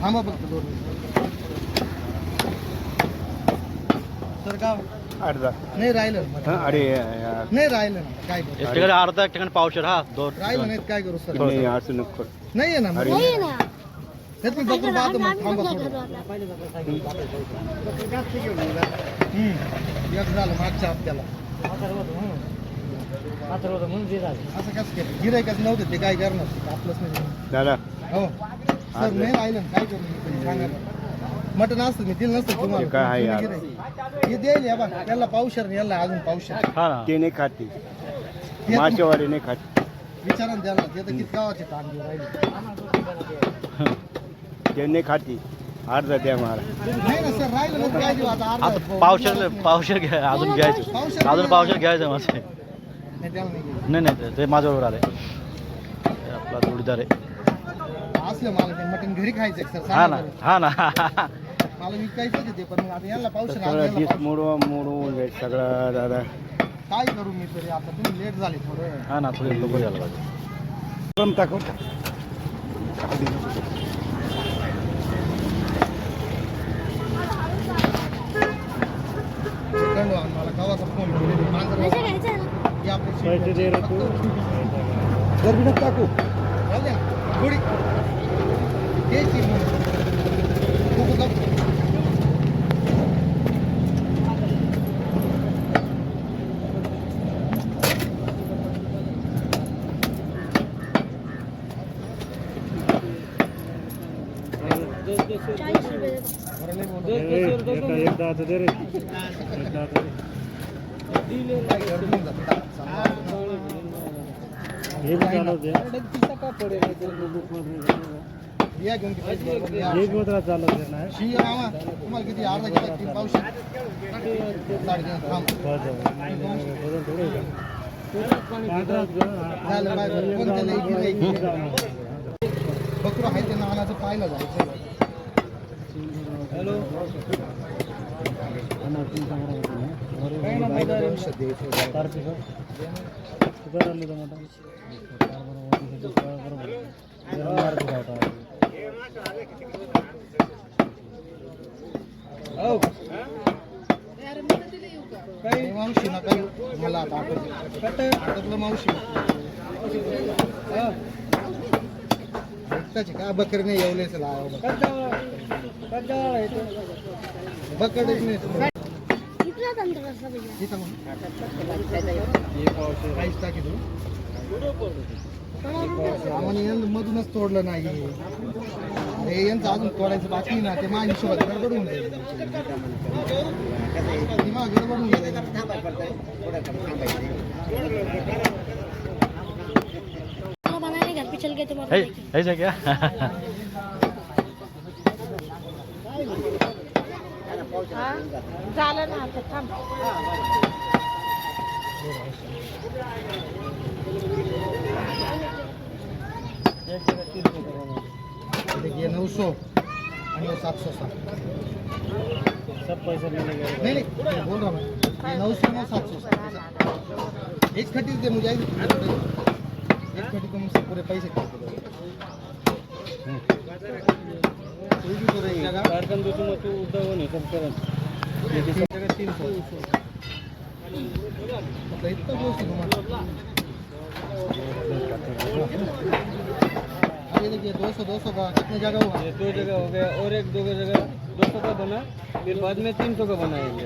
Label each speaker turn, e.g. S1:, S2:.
S1: थांबा फक्त 2 मिनिटं. सर गाव
S2: अर्धा
S1: नाही राहिलं ना.
S2: अरे यार
S1: नाही राहिलं ना काय करू?
S3: एक ठिकाणी अर्धा एक ठिकाणी पावशेर हा दोन
S1: राहिलं नाही काय करू सर?
S2: नाही असं नको
S1: नाही आहे ना मग.
S2: अरे
S1: हे तुम्ही बघून पाहतो मग थांबा थोडं. एक झालं मागच्या हप्त्याला. असं कसं केलं? गिऱ्हाईकच नव्हते ते काय करणार? आपलंच नाही.
S2: दादा
S1: हो सर नाही राहिलं ना काय करू मी तुम्ही सांगा ना. मटण असतं मी दिलं नसतं
S2: हे काय आहे यार?
S1: तुम्हाला. हे देईल या बा याला पावशेर याला अजून पावशेर.
S3: हा ना
S2: ते नाही खाती
S1: ते
S2: मासेवाले नाही खाती
S1: विचारा ना त्याला ते तर किती गावाचे ताण घेऊन राहिले.
S2: ते नाही खाती अर्धा द्या मला
S1: नाही ना सर राहिलं नाही काय देऊ आता
S3: आता
S1: अर्धा
S3: पावशेर घ्या अजून घ्यायचं अजून पावशेर घ्यायचं माझे
S1: नाही त्याला नाही घेऊ.
S3: नाही नाही ते माझ्याबरोबर आले ते आपला जोडीदार आहे
S1: असलं मला ते मटण घरी खायचं सर
S3: हा ना हा ना
S1: मला विकायचं ते पण मग आता याला पावशेर
S2: सगळं
S1: याला
S2: डिस
S1: पावशेर.
S2: मोडून सगळं दादा
S1: काय करू मी तरी आता तुम्ही लेट झाले थोडं.
S3: हा ना थोडी लवकर यायला पाहिजे
S2: कम टाकू
S1: सेकंड वन मला गावाचा फोन
S2: पैसे दे रे तू गर्दीनं टाकू
S1: थोडी द्यायची मग. खूप गप्प.
S2: एकदा आता दे रे
S1: काय करू मग आता?
S2: हे बी चालव दे
S1: या घेऊन की पैसे बरोबर या.
S2: एक उतरा चालव दे ना
S1: शी आहे मामा तुम्हाला किती अर्धा किलो 3 पावशेर 3.5 थांब झालं पाहिजे कोणत्या लई गिऱ्हाईक बकरं आहे ते नानाचं पाहिलं जायचं. हॅलो काही मावशी ना काही मला आता आटकलं मावशी एकटाचे का बकर नाही येवलेच बकडच नाही काहीच टाकी तू आम्हाला यांना मधूनच तोडलं नाही. अरे यांचं अजून तोडायचं बाकी ना ते माझ्या हिशोबात गडबडून जाईल. गडबडून गेले
S3: ऐसा क्या
S4: झालं ना आता थांब.
S1: देखिए 900 आणि 760
S2: सब पैसे मिलेगा
S1: नहीं नहीं बोल रहा मैं 900 में 760 एक खट्टी दे मुझे एक खट्टी को मुझसे पूरे पैसे कर दो. कोई भी तो रहेगा
S2: कारखान दो तुम तू उदा वो नहीं सब करन
S1: ये जगह 300 मतलब इतना बहुत तुम्हारा. ये देखिए 200 200 का कितने जगह हुआ?
S2: ये 2 जगह हो गया और एक 2 जगह 200 का बना फिर बाद में 300 का बनाएंगे.